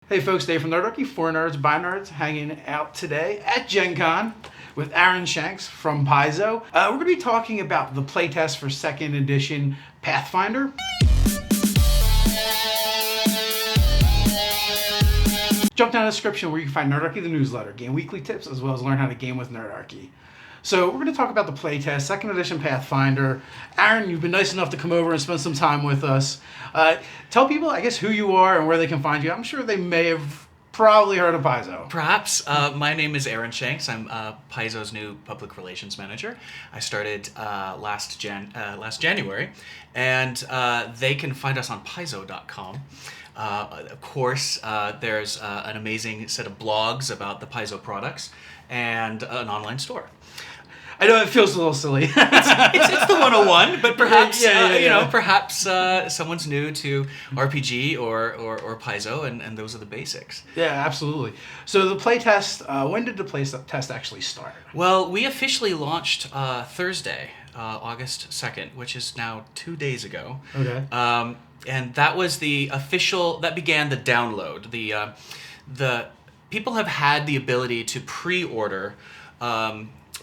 Hey folks, Dave from Nerdarchy, for nerds, by nerds, hanging out today at GenCon with Aaron Shanks from Paizo. We're going to be talking about the playtest for 2nd edition Pathfinder. Jump down in the description where you can find Nerdarchy the newsletter, game weekly tips, as well as learn how to game with Nerdarchy. So we're going to talk about the playtest, 2nd edition Pathfinder. Aaron, you've been nice enough to come over and spend some time with us. Tell people, I guess, who you are and where they can find you. I'm sure they may have probably heard of Paizo. Perhaps. My name is Aaron Shanks. I'm Paizo's new public relations manager. I started last January, and they can find us on Paizo.com. Of course, there's an amazing set of blogs about the Paizo products and an online store. I know it feels a little silly. It's the 101, but perhaps perhaps someone's new to RPG or Paizo, and those are the basics. Yeah, absolutely. So the playtest, when did the playtest actually start? Well, we officially launched Thursday, August 2nd, which is now 2 days ago. Okay. And that was that began the download. The people have had the ability to pre-order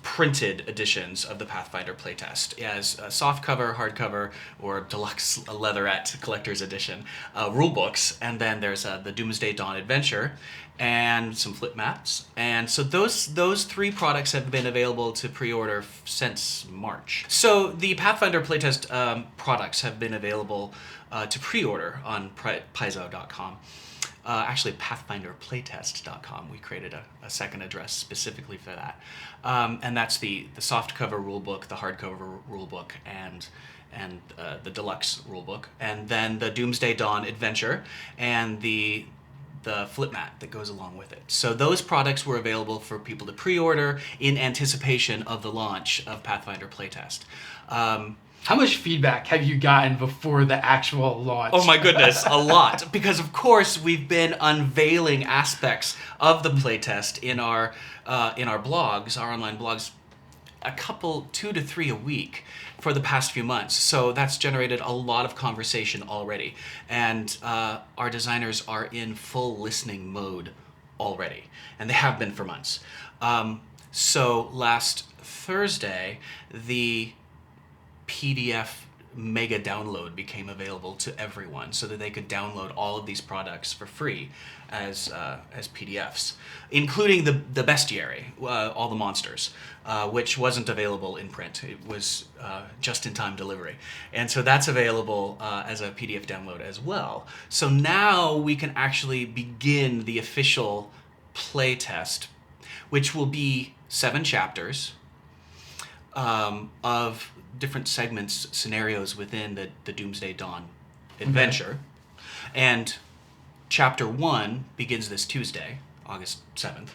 printed editions of the Pathfinder playtest as softcover, hardcover, or deluxe leatherette collector's edition rulebooks, and then there's the Doomsday Dawn Adventure and some flip maps. And so those three products have been available to pre-order since March. So the Pathfinder playtest products have been available to pre-order on Paizo.com. Actually, PathfinderPlaytest.com. We created a second address specifically for that. And that's the softcover rulebook, the hardcover rulebook, and the deluxe rulebook. And then the Doomsday Dawn Adventure and the flip mat that goes along with it. So those products were available for people to pre-order in anticipation of the launch of Pathfinder Playtest. How much feedback have you gotten before the actual launch? Oh my goodness, a lot. Because of course we've been unveiling aspects of the playtest in our blogs, our online blogs, 2 to 3 a week for the past few months. So that's generated a lot of conversation already. And our designers are in full listening mode already. And they have been for months. So last Thursday, the PDF mega download became available to everyone so that they could download all of these products for free as PDFs, including the bestiary, all the monsters, which wasn't available in print. It was just-in-time delivery. And so that's available as a PDF download as well. So now we can actually begin the official playtest, which will be 7 chapters of different segments, scenarios within the Doomsday Dawn adventure. Okay. And chapter 1 begins this Tuesday, August 7th.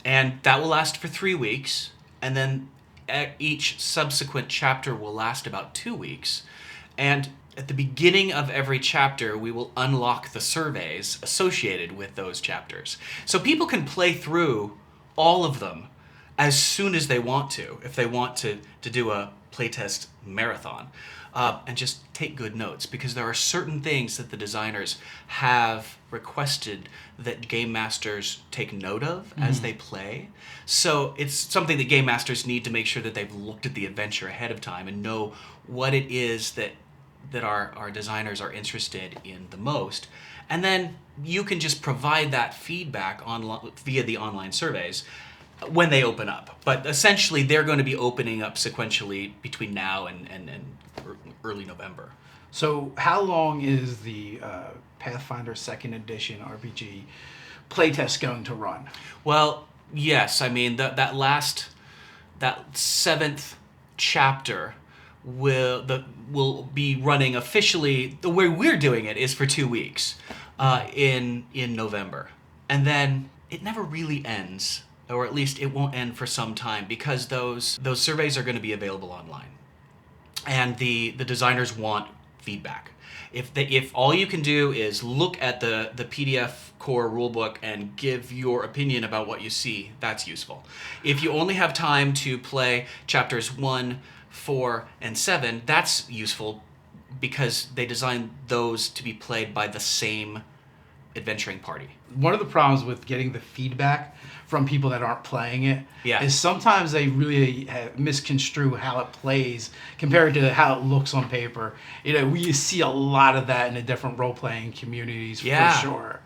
And that will last for 3 weeks. And then each subsequent chapter will last about 2 weeks. And at the beginning of every chapter, we will unlock the surveys associated with those chapters. So people can play through all of them as soon as they want to, if they want to do a playtest marathon, and just take good notes, because there are certain things that the designers have requested that game masters take note of as they play. So it's something that game masters need to make sure that they've looked at the adventure ahead of time and know what it is that our designers are interested in the most. And then you can just provide that feedback via the online surveys when they open up. But essentially, they're going to be opening up sequentially between now and early November. So how long is the Pathfinder 2nd edition RPG playtest going to run? Well, yes. I mean, that 7th chapter will be running officially. The way we're doing it is for 2 weeks in November. And then it never really ends. Or at least it won't end for some time, because those surveys are going to be available online, and the designers want feedback. If all you can do is look at the PDF core rulebook and give your opinion about what you see, that's useful. If you only have time to play chapters 1, 4, and 7, that's useful because they designed those to be played by the same adventuring party. One of the problems with getting the feedback from people that aren't playing it Yeah. is sometimes they really misconstrue how it plays compared to how it looks on paper. We see a lot of that in the different role-playing communities for sure.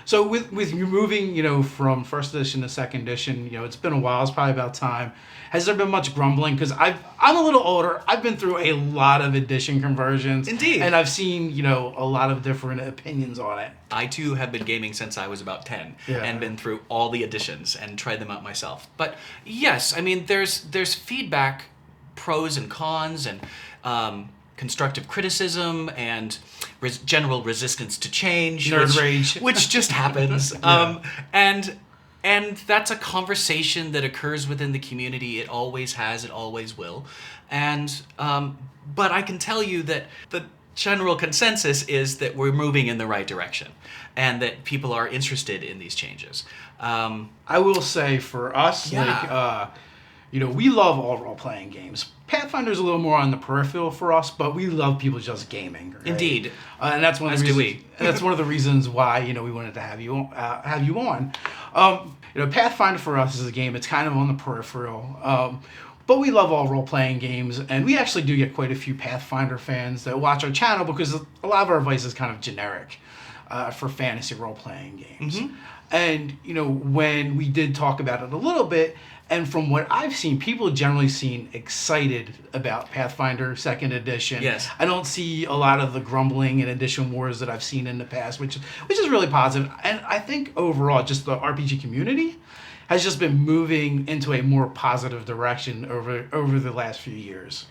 So with you moving, from first edition to second edition, it's been a while. It's probably about time. Has there been much grumbling? Because I'm a little older. I've been through a lot of edition conversions. Indeed. And I've seen, a lot of different opinions on it. I too have been gaming since I was about 10 and been through all the editions and tried them out myself. But yes, I mean, there's feedback, pros and cons, and constructive criticism and general resistance to change, Rage, which just happens. And that's a conversation that occurs within the community. It always has. It always will. And but I can tell you that the general consensus is that we're moving in the right direction, and that people are interested in these changes. I will say for us, we love all role-playing games. Pathfinder's a little more on the peripheral for us, but we love people just gaming. Right? Indeed, and that's one of the reasons. That's one of the reasons why we wanted to have you on. Pathfinder for us is a game. It's kind of on the peripheral. But we love all role-playing games, and we actually do get quite a few Pathfinder fans that watch our channel because a lot of our advice is kind of generic for fantasy role-playing games. Mm-hmm. And, when we did talk about it a little bit, and from what I've seen, people generally seem excited about Pathfinder 2nd Edition. Yes. I don't see a lot of the grumbling and edition wars that I've seen in the past, which is really positive. And I think overall, just the RPG community has just been moving into a more positive direction over the last few years.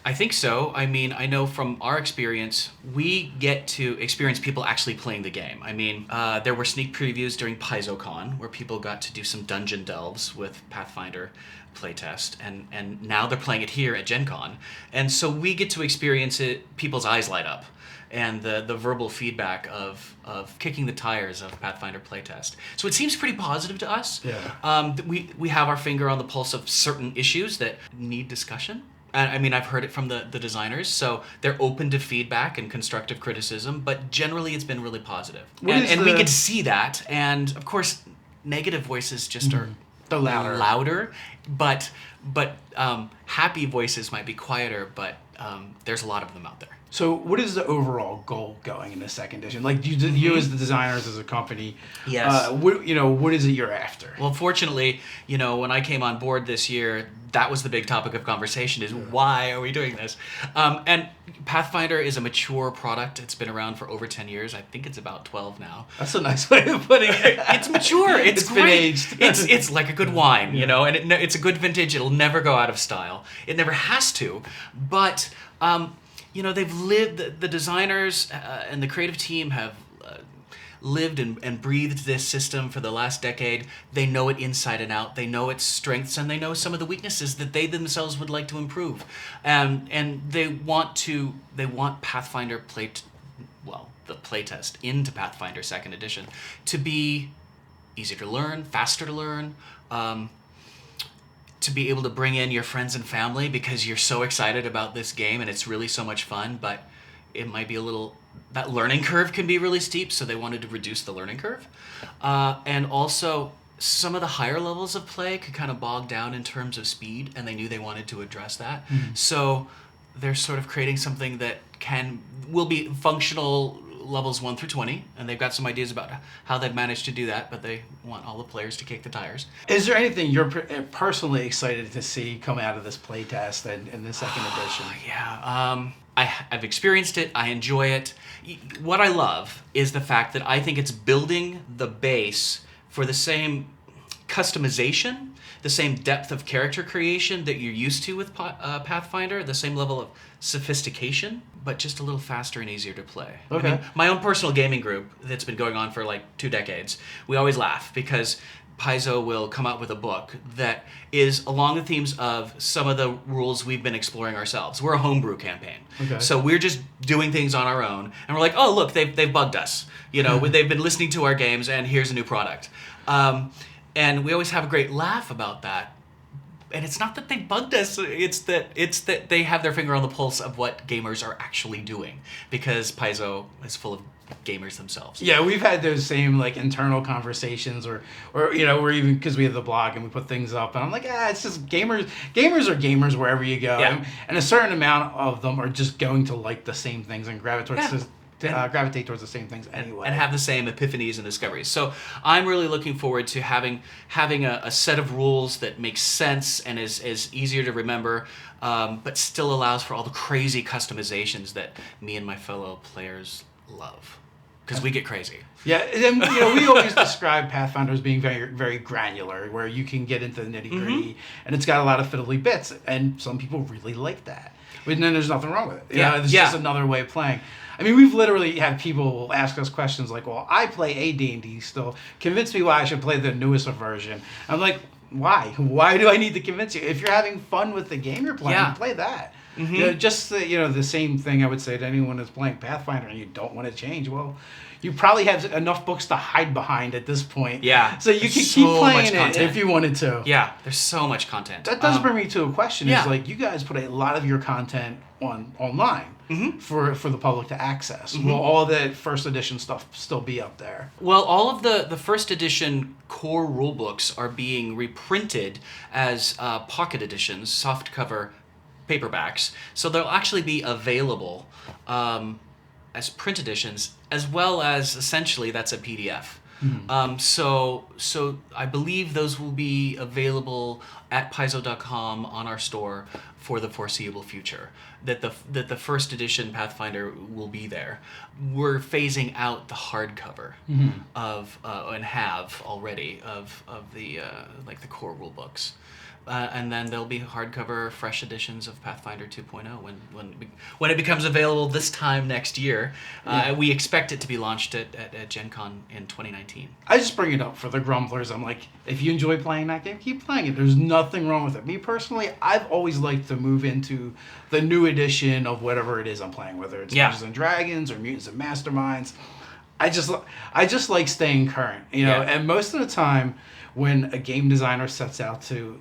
I think so. I mean, I know from our experience, we get to experience people actually playing the game. I mean, there were sneak previews during PaizoCon where people got to do some dungeon delves with Pathfinder Playtest, and now they're playing it here at GenCon. And so we get to experience it, people's eyes light up, and the verbal feedback of kicking the tires of Pathfinder Playtest. So it seems pretty positive to us. Yeah. We have our finger on the pulse of certain issues that need discussion. I mean, I've heard it from the designers, so they're open to feedback and constructive criticism, but generally it's been really positive. And we get to see that, and of course, negative voices just are louder, but happy voices might be quieter, but there's a lot of them out there. So what is the overall goal going in the 2nd edition? Like you as the designers, as a company, yes. What is it you're after? Well, fortunately, when I came on board this year, that was the big topic of conversation is why are we doing this? And Pathfinder is a mature product. It's been around for over 10 years. I think it's about 12 now. That's a nice way of putting it. It's mature. It's great. Been aged. It's like a good wine, and it's a good vintage. It'll never go out of style. It never has to. But they've lived. The designers and the creative team have lived and breathed this system for the last decade. They know it inside and out. They know its strengths, and they know some of the weaknesses that they themselves would like to improve. And they want Pathfinder the playtest into Pathfinder 2nd Edition to be easier to learn, faster to learn, to be able to bring in your friends and family because you're so excited about this game and it's really so much fun, but it might be that learning curve can be really steep, so they wanted to reduce the learning curve. And also, some of the higher levels of play could kind of bog down in terms of speed, and they knew they wanted to address that. Mm-hmm. So they're sort of creating something that will be functional levels 1 through 20, and they've got some ideas about how they've managed to do that, but they want all the players to kick the tires. Is there anything you're personally excited to see come out of this playtest in the 2nd edition? Yeah. I've experienced it. I enjoy it. What I love is the fact that I think it's building the base for the same customization, the same depth of character creation that you're used to with Pathfinder, the same level of sophistication, but just a little faster and easier to play. Okay. I mean, my own personal gaming group that's been going on for like 2 decades, we always laugh because Paizo will come out with a book that is along the themes of some of the rules we've been exploring ourselves. We're a homebrew campaign. Okay. So we're just doing things on our own, and we're like, oh, look, they've bugged us. They've been listening to our games, and here's a new product. And we always have a great laugh about that. And it's not that they bugged us, it's that they have their finger on the pulse of what gamers are actually doing, because Paizo is full of gamers themselves. Yeah, we've had those same like internal conversations, or we're even, because we have the blog and we put things up, and I'm like, it's just gamers. Gamers are gamers wherever you go, and a certain amount of them are just going to like the same things and gravitate towards the same things anyway, and have the same epiphanies and discoveries. So I'm really looking forward to having a set of rules that makes sense and is easier to remember, but still allows for all the crazy customizations that me and my fellow players love. Because we get crazy. Yeah, and we always describe Pathfinder as being very, very granular, where you can get into the nitty-gritty, and it's got a lot of fiddly bits, and some people really like that. But then there's nothing wrong with it. It's just another way of playing. I mean, we've literally had people ask us questions like, well, I play a D&D still. Convince me why I should play the newest version. I'm like, why? Why do I need to convince you? If you're having fun with the game you're playing, play that. Just the same thing I would say to anyone who's playing Pathfinder and you don't want to change. Well, you probably have enough books to hide behind at this point. Yeah. So you can keep playing it if you wanted to. Yeah, there's so much content. That does bring me to a question. Is like, you guys put a lot of your content online for the public to access. Will all the first edition stuff still be up there? Well, all of the first edition core rulebooks are being reprinted as pocket editions, softcover paperbacks. So they'll actually be available as print editions, as well as essentially that's a PDF. So I believe those will be available at Paizo.com on our store for the foreseeable future. That the first edition Pathfinder will be there. We're phasing out the hardcover of and have already of the like the core rule books. And then there'll be hardcover, fresh editions of Pathfinder 2.0 when it becomes available this time next year. We expect it to be launched at GenCon in 2019. I just bring it up for the grumblers. I'm like, if you enjoy playing that game, keep playing it. There's nothing wrong with it. Me personally, I've always liked to move into the new edition of whatever it is I'm playing, whether it's Dungeons and Dragons or Mutants and Masterminds. I just like staying current, And most of the time, when a game designer sets out to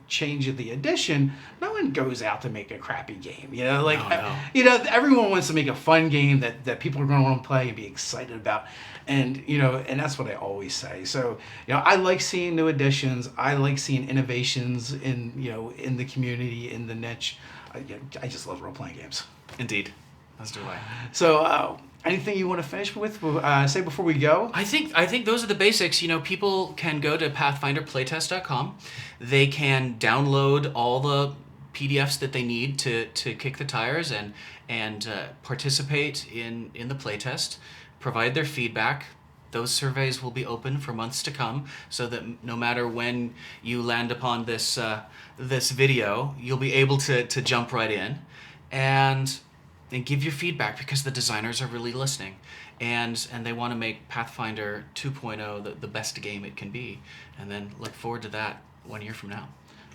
change the edition, no one goes out to make a crappy game. Everyone wants to make a fun game that people are going to want to play and be excited about, and and that's what I always say. So I like seeing new editions. I like seeing innovations in in the community, in the niche. I just love role playing games. Indeed, as do I. So. Anything you want to finish with? Say before we go? I think those are the basics. People can go to PathfinderPlaytest.com. They can download all the PDFs that they need to kick the tires and participate in the playtest. Provide their feedback. Those surveys will be open for months to come, so that no matter when you land upon this video, you'll be able to jump right in and give your feedback, because the designers are really listening, and they want to make Pathfinder 2.0 the best game it can be, and then look forward to that 1 year from now.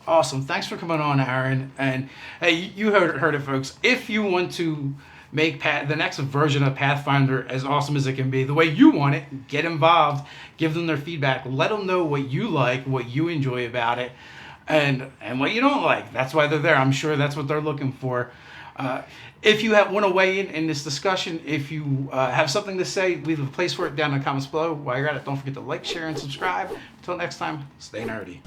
Awesome. Thanks for coming on, Aaron. And hey, you heard it, folks. If you want to make the next version of Pathfinder as awesome as it can be, the way you want it, get involved, give them their feedback, let them know what you like, what you enjoy about it, and what you don't like. That's why they're there. I'm sure that's what they're looking for. If you want to weigh in this discussion, if you have something to say, leave a place for it down in the comments below. While you're at it, don't forget to like, share, and subscribe. Until next time, stay nerdy.